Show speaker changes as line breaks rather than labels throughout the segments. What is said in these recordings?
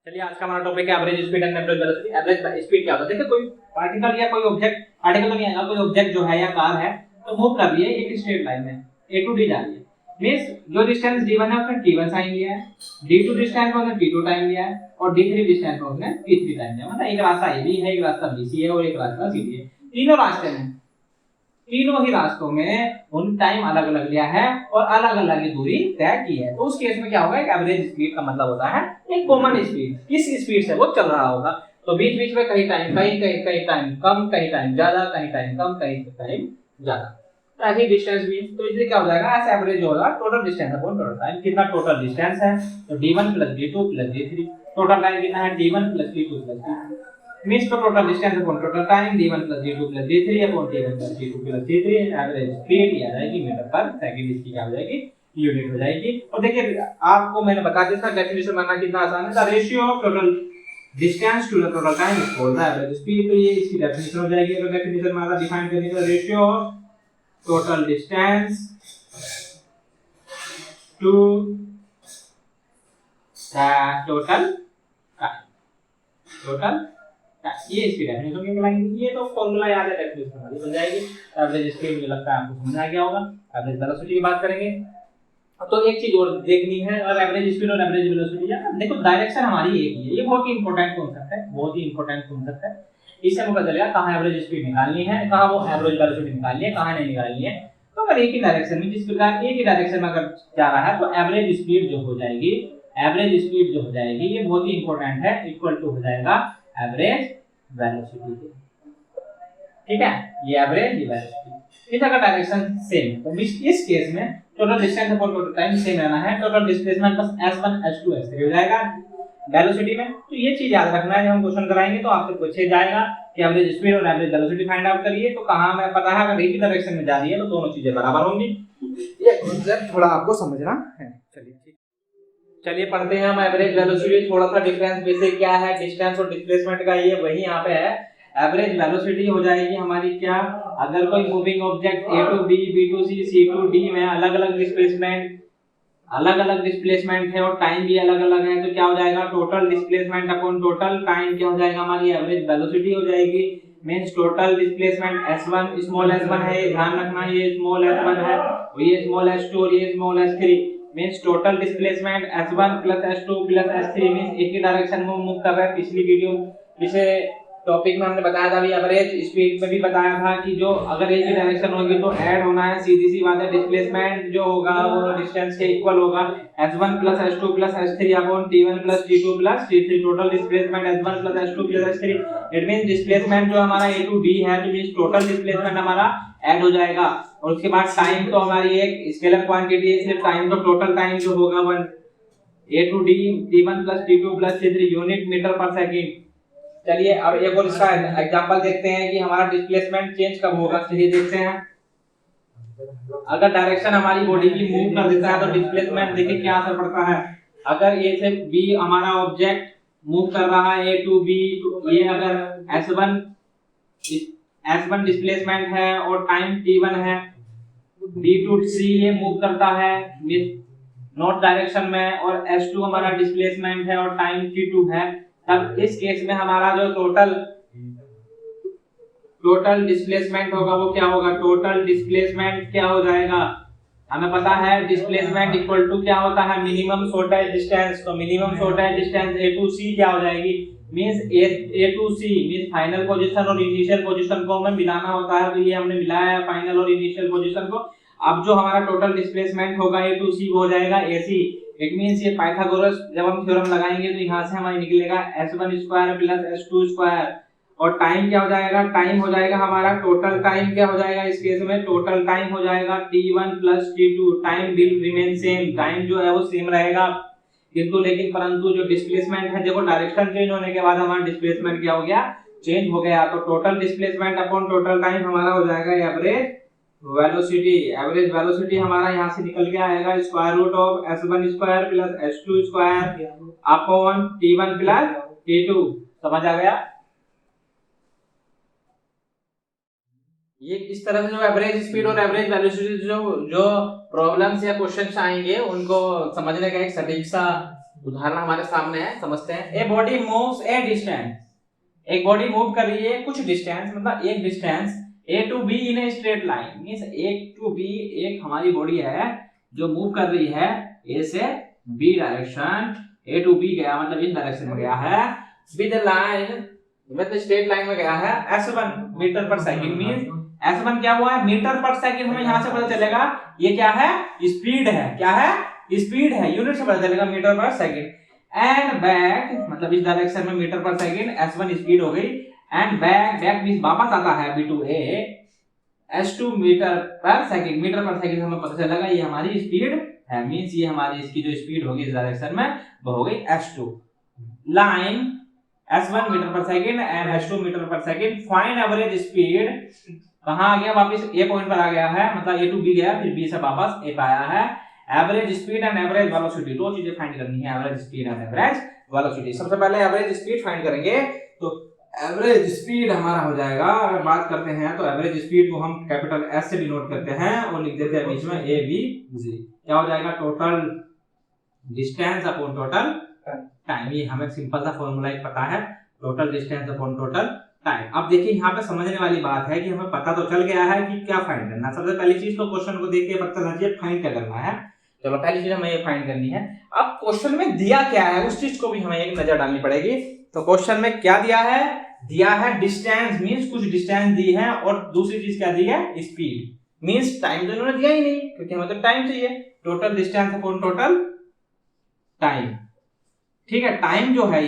चलिए आज का हमारा टॉपिक है average speed and average velocity. Average speed क्या होता है? देखिए कोई पार्टिकल या कोई ऑब्जेक्ट, पार्टिकल तो नहीं आएगा, कोई ऑब्जेक्ट जो है या कार है तो मूव कर रही है एक स्ट्रेट लाइन में a टू d जा रही है। मींस जो डिस्टेंस d1 है उसने t1 साइन लिया है, d2 डिस्टेंस में उसने t2 टाइम लिया है और d3 डिस्टेंस में उसने t3 टाइम लिया। मतलब एक रास्ता ab है, एक रास्ता bc है और एक रास्ता cd है। तीनों रास्ते में, तीनों ही रास्तों में उन टाइम अलग अलग लिया है और अलग अलग दूरी तय की है। तो उस केस में क्या होगा, एक एवरेज स्पीड का मतलब होता है एक कॉमन स्पीड, किस स्पीड से वो चल रहा होगा। तो बीच बीच में कहीं टाइम कहीं टाइम कम, कहीं टाइम ज्यादा, कहीं टाइम कम, कहीं टाइम ज्यादा, तो ऐसी डिस्टेंस भी। तो इसलिए क्या हो जाएगा, ऐसे एवरेज होगा total distance upon total time. कितना टोटल डिस्टेंस है तो d1 + d2 + d3। Total time कितना है, d1 + d2 + d3। मींस तो total distance upon total time d1 + d2 + d3 upon d1 + d2 + d3। Average speed आ जाएगी metre पर second, इसकी क्या हो जाएगी, यूनिट हो जाएगी। और देखिए आपको मैंने बता दिया था डेफिनेशन बनाना कितना आसान है। The ratio of total distance to the total time is called the average speed. तो ये इसकी डेफिनेशन हो जाएगी। तो डेफिनेशन हमारा डिफाइन करने का, ratio of total distance to the total time, total ये इसकी डेफिनेशन क्यों लगाएंगे, ये तो फॉर्मूला याद है, डेफिनेशन हमारी बन जाएगी। एवरेज स्पीड मुझे लगता है आपको समझ आ गया होगा। एवरेज वेलोसिटी की बात करेंगे तो एक चीज और देखनी है, और एवरेज स्पीड और एवरेज वेलोसिटी है, देखो डायरेक्शन हमारी एक ही है। ये बहुत ही इंपॉर्टेंट कॉन्सेप्ट है, बहुत ही इंपॉर्टेंट कॉन्सेप्ट है। इससे पता चलेगा कहां एवरेज स्पीड निकालनी है, कहां वो एवरेज वेलोसिटी निकालनी है, कहां नहीं निकालनी है। तो अगर एक ही डायरेक्शन में, जिस प्रकार एक ही डायरेक्शन में अगर जा रहा है तो एवरेज स्पीड जो हो जाएगी, एवरेज स्पीड जो हो जाएगी, ये बहुत ही इंपॉर्टेंट है, इक्वल टू हो जाएगा एवरेज वेलोसिटी के। ठीक है, ये एवरेज, ये वेलोसिटी। इस अगर डायरेक्शन सेम है तो इस केस में total distance upon total time same रहना है। टोटल डिस्प्लेसमेंट बस s1 s2 s3 हो जाएगा वेलोसिटी में। तो ये चीज याद रखना है, जब हम क्वेश्चन कराएंगे तो आपसे पूछे जाएगा कि एवरेज स्पीड और एवरेज वेलोसिटी फाइंड आउट करिए। तो कहां में पता है, अगर एक ही डायरेक्शन में जा रही है तो दोनों चीजें बराबर होंगी। ये कॉन्सेप्ट थोड़ा आपको समझना है। चलिए पढ़ते हैं हम एवरेज वेलोसिटी। थोड़ा सा डिफरेंस बेसिक क्या है डिस्टेंस और डिस्प्लेसमेंट का, ये वही यहाँ पे है। एवरेज वेलोसिटी हो जाएगी हमारी क्या, अगर कोई moving object a to b, b to c, c to d में अलग अलग डिस्प्लेसमेंट है और टाइम भी अलग अलग है, तो क्या हो जाएगा, total displacement upon total time क्या हो जाएगा, हमारी एवरेज वेलोसिटी हो जाएगी। Means total displacement s1, small s1 है, ध्यान रखना ये स्मॉल s1 है और ये स्मॉल s2 और ये small s3। Means total displacement s1 + s2 + s3 means एक ही डायरेक्शन में मूव कर रहा है। पिछले टॉपिक में हमने बताया था, अभी एवरेज स्पीड में भी बताया था कि जो अगर एक ही डायरेक्शन होगी तो ऐड होना है, सीधी सी बात है। डिस्प्लेसमेंट जो होगा वो डिस्टेंस के इक्वल होगा, s1 + s2 + s3 upon t1 + t2 + t3। Total displacement s1 + s2 + s3। It means displacement जो हमारा a टू d है, तो मींस टोटल डिस्प्लेसमेंट हमारा ऐड हो जाएगा। और उसके बाद टाइम तो हमारी एक स्केलर क्वांटिटी है, इसलिए टाइम तो टोटल टाइम जो होगा 1 a to d t1 + t2 + t3 unit metre पर सेकंड। चलिए अब एक और इसका एग्जांपल देखते हैं कि हमारा डिस्प्लेसमेंट चेंज कब होगा। चलिए देखते हैं, अगर डायरेक्शन हमारी बॉडी की मूव कर देता है तो डिस्प्लेसमेंट देखिए क्या असर पड़ता है। अगर ए से बी हमारा ऑब्जेक्ट मूव कर रहा है a टू b, ये अगर s1 डिस्प्लेसमेंट है और टाइम t1 है, b टू c ये मूव करता है नॉर्थ डायरेक्शन में और s2 हमारा डिस्प्लेसमेंट है और टाइम t2 है, तब इस केस में हमारा जो टोटल डिस्प्लेसमेंट होगा वो क्या होगा, टोटल डिस्प्लेसमेंट क्या हो जाएगा, हमें पता है डिस्प्लेसमेंट इक्वल टू क्या होता है, मिनिमम शॉर्टेज डिस्टेंस। तो minimum shortage distance a to c क्या हो जाएगी, means a to c means final position और इनिशियल पोजीशन को हमें मिलाना होता है। तो ये हमने मिलाया है फाइनल और इनिशियल पोजीशन को। अब जो हमारा टोटल डिस्प्लेसमेंट होगा a टू c हो जाएगा ac। इट मींस ये पाइथागोरस जब हम थ्योरम लगाएंगे तो यहां से हमारा निकलेगा s1² + s2²। और टाइम क्या हो जाएगा, टाइम हो जाएगा हमारा टोटल टाइम क्या हो जाएगा, इस केस में टोटल टाइम हो जाएगा t1 + t2। Time will remain same, time जो है वो सेम रहेगा, किंतु लेकिन परंतु जो डिस्प्लेसमेंट है, देखो डायरेक्शन चेंज होने के बाद हमारा डिस्प्लेसमेंट क्या हो गया, चेंज हो गया। तो total displacement upon total time हमारा हो जाएगा एवरेज वेलोसिटी। एवरेज वेलोसिटी हमारा यहां से निकल के आएगा √of s1² + s2² upon t1 + t2। समझ आ गया। ये इस तरह से जो एवरेज स्पीड और एवरेज वेलोसिटी जो प्रॉब्लम्स या क्वेश्चंस आएंगे उनको समझने का एक सटीक सा उदाहरण हमारे सामने है, समझते हैं। A body moves a distance, एक बॉडी मूव कर रही है कुछ डिस्टेंस, मतलब एक distance A to B in a straight line, means A to B एक हमारी बॉडी है जो मूव कर रही है ए से B direction, A to B गया मतलब इस डायरेक्शन में गया है, with line with straight line में गया है s1 मीटर पर सेकंड, मींस s1 क्या हुआ है मीटर पर सेकंड, हमें यहां से पता चलेगा ये क्या है स्पीड है, क्या है स्पीड है, यूनिट से पता चलेगा मीटर पर सेकंड। एंड बैक मतलब इस डायरेक्शन में मीटर पर सेकंड s1 स्पीड हो गई, एंड बैक मींस वापस आता है b to a s2 metre पर सेकंड, मीटर पर सेकंड हमें पता चलेगा ये हमारी स्पीड है, मींस ये हमारी इसकी जो स्पीड होगी इस डायरेक्शन में वो हो गई s2। लाइन s1 मीटर पर सेकंड एंड s2 मीटर पर सेकंड, फाइंड एवरेज स्पीड, कहां आ गया वापस a पॉइंट पर आ गया है, मतलब a to b गया फिर b से वापस a पे आया है। Average speed and average velocity, दो चीजें फाइंड करनी है, average speed and average velocity. सबसे पहले एवरेज स्पीड फाइंड करेंगे, तो एवरेज स्पीड हमारा हो जाएगा, अगर बात करते हैं तो एवरेज स्पीड को हम कैपिटल S से डिनोट करते हैं और लिख देते हैं बीच में a b g, क्या हो जाएगा total distance upon total time, ये हमें सिंपल सा फॉर्मूला एक पता है, total distance upon total time. अब देखिए यहाँ पे समझने वाली बात है कि हमें पता तो चल गया है कि क्या फाइंड करना है। सबसे पहली चीज तो क्वेश्चन को देख के पता चलना चाहिए फाइंड क्या करना है, चलो पहली चीज हमें ये फाइंड करनी है। अब क्वेश्चन में दिया क्या है उस चीज को भी हमें एक नजर डालनी पड़ेगी। तो क्वेश्चन में क्या दिया है, दिया है डिस्टेंस, मींस कुछ डिस्टेंस दी है, और दूसरी चीज क्या दी है स्पीड, मींस टाइम तो इन्होंने दिया ही नहीं क्योंकि हमें तो टाइम चाहिए, total distance upon total time, ठीक है। टाइम जो है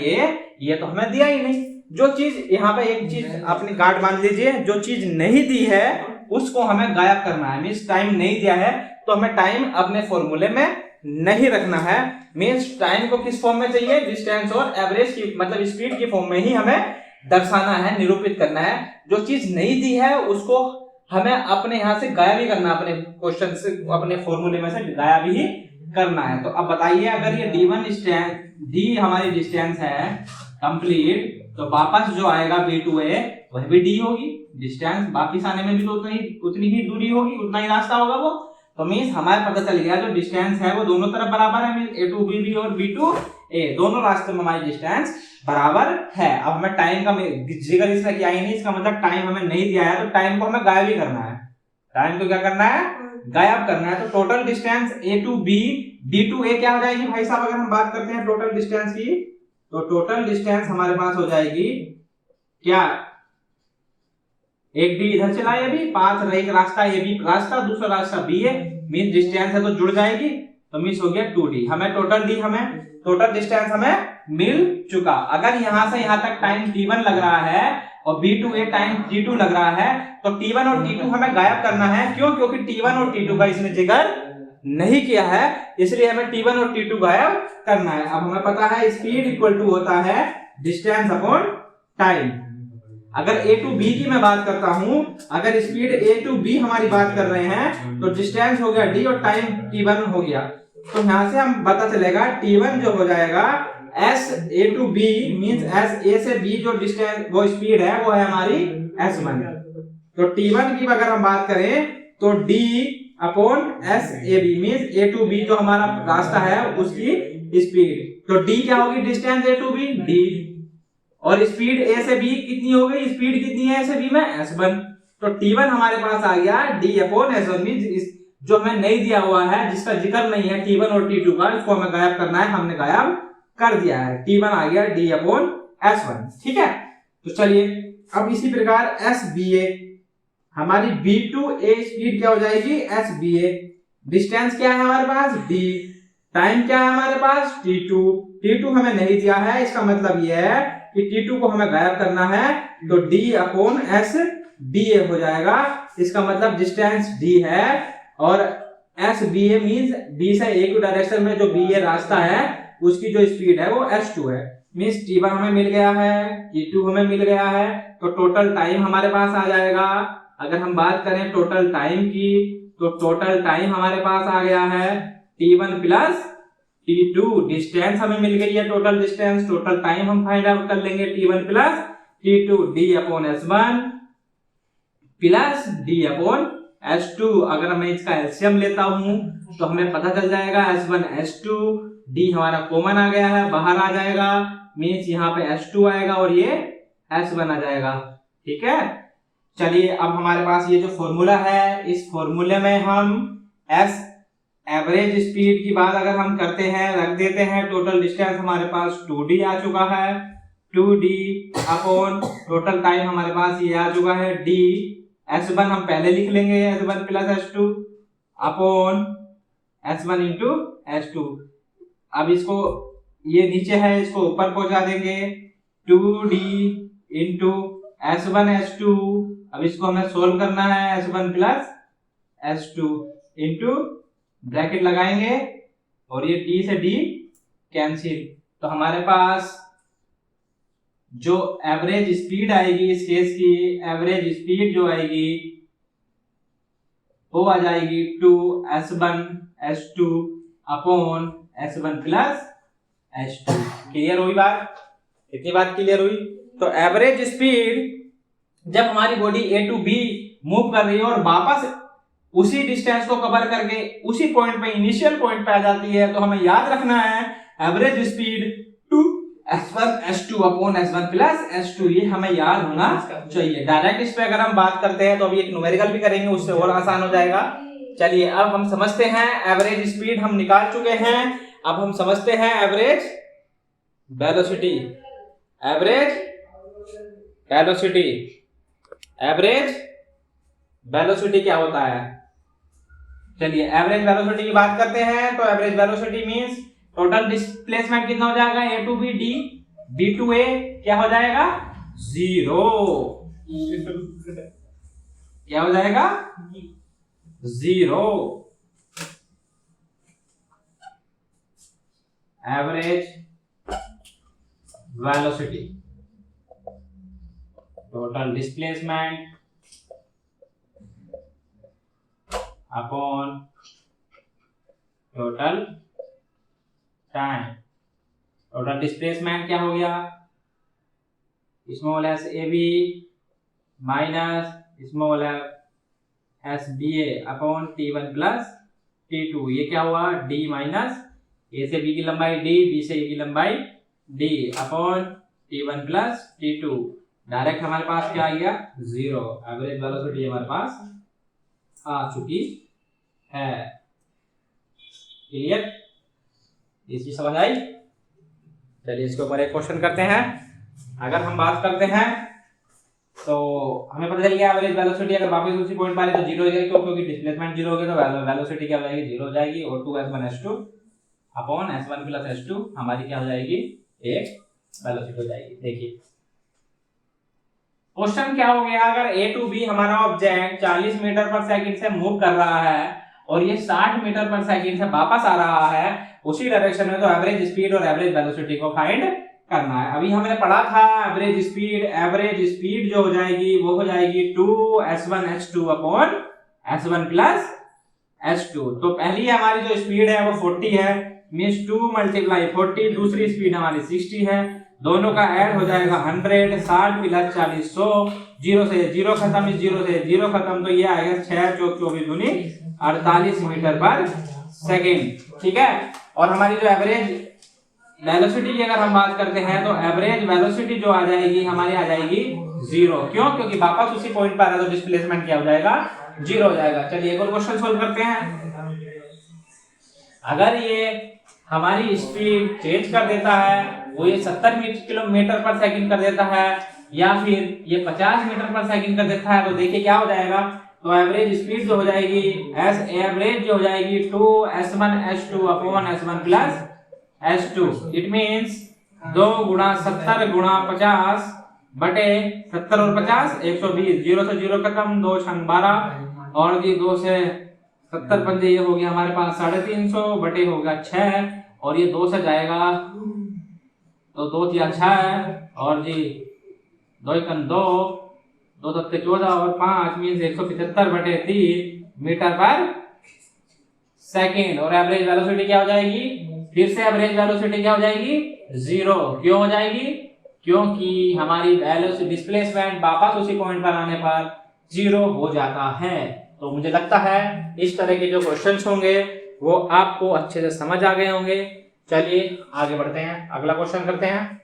ये तो हमें दिया ही नहीं। जो चीज यहाँ पे एक चीज अपनी गार्ड बांध लीजिए, जो चीज नहीं दी है उसको हमें गायब करना है, मींस टाइम नहीं दिया है तो हमें टाइम अपने फॉर्मूले में नहीं रखना है, मींस टाइम को किस फॉर्म में चाहिए, डिस्टेंस और एवरेज की मतलब स्पीड की फॉर्म में ही हमें दर्शाना है, निरूपित करना है। जो चीज नहीं दी है उसको हमें अपने यहाँ से गायब ही करना, अपने क्वेश्चन से अपने फॉर्मूले में से गायब ही करना है। तो अब बताइए अगर ये d1 डिस्टेंस d हमारी डिस्टेंस है कंप्लीट, तो वापस जो आएगा b to a वह भी d होगी, डिस्टेंस वापस आने में भी तो उतनी ही दूरी होगी, उतना ही रास्ता होगा वो, तो मींस हमारे पता चल गया जो डिस्टेंस है वो दोनों तरफ बराबर है, मींस a to b भी और b to a दोनों रास्ते में हमारी डिस्टेंस बराबर है। अब हमें टाइम का जिक्र इसमें किया ही नहीं, इसका मतलब टाइम हमें नहीं दिया है तो टाइम को हमें गायब ही करना है, टाइम को क्या करना है गायब करना है। तो total distance a to b d to a क्या हो जाएगी भाई साहब, अगर हम बात करते हैं टोटल डिस्टेंस की, तो टोटल डिस्टेंस हमारे पास हो जाएगी क्या, एक d इधर चला है अभी, पाथ एक रास्ता a b रास्ता, दूसरा रास्ता b है, मींस डिस्टेंस है तो जुड़ जाएगी, तो मींस हो गया 2d। हमें टोटल डिस्टेंस हमें मिल चुका। अगर यहां से यहां तक टाइम t1 लग रहा है और b to a time t2 लग रहा है, तो t1 और t2 हमें गायब करना है, क्यों, क्योंकि t1 और t2 का इसने जिक्र नहीं किया है, इसलिए हमें t1 और t2 गायब करना है। अब हमें पता है स्पीड इक्वल टू होता है डिस्टेंस अपॉन टाइम। अगर a to b की मैं बात करता हूं, अगर स्पीड a to b हमारी बात कर रहे हैं तो डिस्टेंस हो गया d और टाइम t1 हो गया, तो यहां से हम पता चलेगा t1 जो हो जाएगा s a to b means s a से b जो डिस्टेंस वो स्पीड है वो है हमारी s1। तो t1 की अगर हम बात करें तो d upon s a b means a to b जो हमारा रास्ता है उसकी स्पीड, तो d क्या होगी distance a to b d, और स्पीड a से b कितनी हो गई, स्पीड कितनी है a से b में s1, तो t1 हमारे पास आ गया d अपॉन s1 मींस जो हमें नहीं दिया हुआ है, जिसका जिक्र नहीं है t1 और t2 का, इसको हमें गायब करना है, हमने गायब कर दिया है, t1 आ गया d अपॉन s1, ठीक है। तो चलिए अब इसी प्रकार sba हमारी b to a स्पीड क्या हो जाएगी sba, डिस्टेंस क्या है हमारे पास d, टाइम क्या है हमारे पास t2 हमें नहीं दिया है, इसका मतलब यह है कि t2 को हमें गायब करना है, तो d अपॉन sba हो जाएगा, इसका मतलब डिस्टेंस d है और sba मींस b से a की डायरेक्शन में जो ba रास्ता है उसकी जो स्पीड है वो s2 है, मींस t1 हमें मिल गया है, t2 हमें मिल गया है, तो टोटल टाइम हमारे पास आ जाएगा। अगर हम बात करें टोटल टाइम की, तो टोटल टाइम हमारे पास आ गया है t1 प्लस t2, डिस्टेंस हमें मिल गई है टोटल डिस्टेंस, टोटल टाइम हम फाइंड आउट कर लेंगे t1 plus t2 d upon s1 plus d upon S2 अगर मैं इसका एलसीएम लेता हूं तो हमें पता चल जाएगा S1 S2, D हमारा कॉमन आ गया है, बाहर आ जाएगा, मीन्स यहाँ पे S2 आएगा और ये S1 आ जाएगा। ठीक है, चलिए अब हमारे पास ये जो फॉर्मूला है, इस फॉर्मूले में हम S एवरेज स्पीड की बात अगर हम करते हैं, रख देते हैं, टोटल डिस्टेंस हमारे पास 2D आ चुका है, 2D अपॉन टोटल टाइम हमारे पास ये आ चुका है D, S1 हम पहले लिख लेंगे, S1 plus S2 upon S1 into S2। अब इसको ये नीचे है, इसको ऊपर पहुंचा देंगे, 2D इंटू S1 S2। अब इसको हमें सोल्व करना है, S1 plus S2 into bracket लगाएंगे और ये D से D कैंसिल, तो हमारे पास जो एवरेज स्पीड आएगी इस केस की, एवरेज स्पीड जो आएगी वो आ जाएगी 2S1 S2 upon S1 plus S2। Clear हुई बात? इतनी बात क्लियर हुई? तो एवरेज स्पीड जब हमारी body A to B move कर रही है और वापस उसी डिस्टेंस को कवर करके उसी पॉइंट पे, इनिशियल पॉइंट पे आ जाती है, तो हमें याद रखना है average speed 2S1 S2 upon S1 plus S2, ये हमें याद होना चाहिए। डायरेक्ट इस पे अगर हम बात करते हैं तो अभी एक न्यूमेरिकल भी करेंगे, उससे और आसान हो जाएगा। चलिए अब हम समझते हैं, एवरेज स्पीड हम निकाल चुके हैं, अब हम समझते हैं average velocity. Average velocity, average velocity क्या होता है? चलिए एवरेज वेलोसिटी की बात करते हैं। तो average velocity means total displacement कितना हो जाएगा, A to B D, B to A क्या हो जाएगा, 0। क्या हो जाएगा, 0। Average velocity, total displacement upon total time. Total displacement क्या हो गया, small s a b minus small s b a upon T1 plus T2। ये क्या हुआ, D माइनस ए से बी की लंबाई D, B से ए की लंबाई D upon T1 plus T2। Direct हमारे पास क्या आ गया, 0। एवरेज वेलोसिटी हमारे पास आ चुकी है। क्लियर, ये चीज समझ आई? चलिए इसके ऊपर एक क्वेश्चन करते हैं। अगर हम बात करते हैं तो हमें पता चल गया एवरेज वेलोसिटी अगर वापस उसी पॉइंट पर आए तो 0 हो जाएगी, क्योंकि डिस्प्लेसमेंट 0 हो गया तो वेलोसिटी क्या हो जाएगी, 0 हो जाएगी। और 2S1 S2 upon S1 plus S2 हमारी क्या हो जाएगी, एक वेलोसिटी हो जाएगी। देखिए क्वेश्चन क्या हो गया, अगर A टू B हमारा ऑब्जेक्ट 40 मीटर पर सेकंड से मूव कर रहा है और ये 60 मीटर पर सेकंड से वापस आ रहा है उसी डायरेक्शन में, तो एवरेज स्पीड और एवरेज वेलोसिटी को फाइंड करना है। अभी हमने पढ़ा था एवरेज स्पीड जो हो जाएगी वो हो जाएगी 2S1 S2 upon S1 plus S2। तो पहली हमारी जो स्पीड है वो 40 है, मींस 2 मल्टीप्लाई 40, दूसरी स्पीड हमारी 60 है, दोनों का ऐड हो जाएगा 100, 60 प्लस 40 100, 0 से 0 खत्म, इस 0 से 0 खत्म, तो ये आएगा 6 चौक 24 दूनी 48 मीटर पर सेकेंड। ठीक है, और हमारी जो एवरेज वेलोसिटी की अगर हम बात करते हैं तो एवरेज वेलोसिटी जो आ जाएगी हमारी आ जाएगी 0। क्यों, क्योंकि वापस उसी पॉइंट पर आ रहा है तो डिस्प्लेसमेंट क्या हो जाएगा, 0 हो जाएगा। चलिए एक और क्वेश्चन सोल्व करते हैं। अगर ये हमारी स्पीड चेंज कर देता है, वो ये 70 किलोमीटर पर सेकंड कर देता है या फिर ये 50 मीटर पर सेकंड कर देता है, तो देखिए क्या हो जाएगा। तो एवरेज स्पीड जो हो जाएगी, एस एवरेज जो हो जाएगी 2S1 S2 upon S1 plus S2। It means 2 गुणा 70 गुणा 50 बटे 70 और 50 120, 0 से 0 खत्म, 2 छंग 12 और ये 2 से 70 पंजे ये हो गया हमारे पास 350 बटे होगा 6 और ये 2 से जाएगा तो 2 3 6 और जी 2 1 2, 2 7 14 और 5 मींस 175 बटे 3 मीटर पर सेकेंड। और एवरेज वेलोसिटी क्या हो जाएगी, फिर से एवरेज वेलोसिटी क्या हो जाएगी, 0। क्यों हो जाएगी, क्योंकि हमारी वेलोसिटी डिस्प्लेसमेंट वापस उसी पॉइंट पर आने पर 0 हो जाता है। तो मुझे लगता है इस तरह के जो क्वेश्चंस होंगे वो आपको अच्छे से समझ आ गए होंगे। चलिए आगे बढ़ते हैं, अगला क्वेश्चन करते हैं।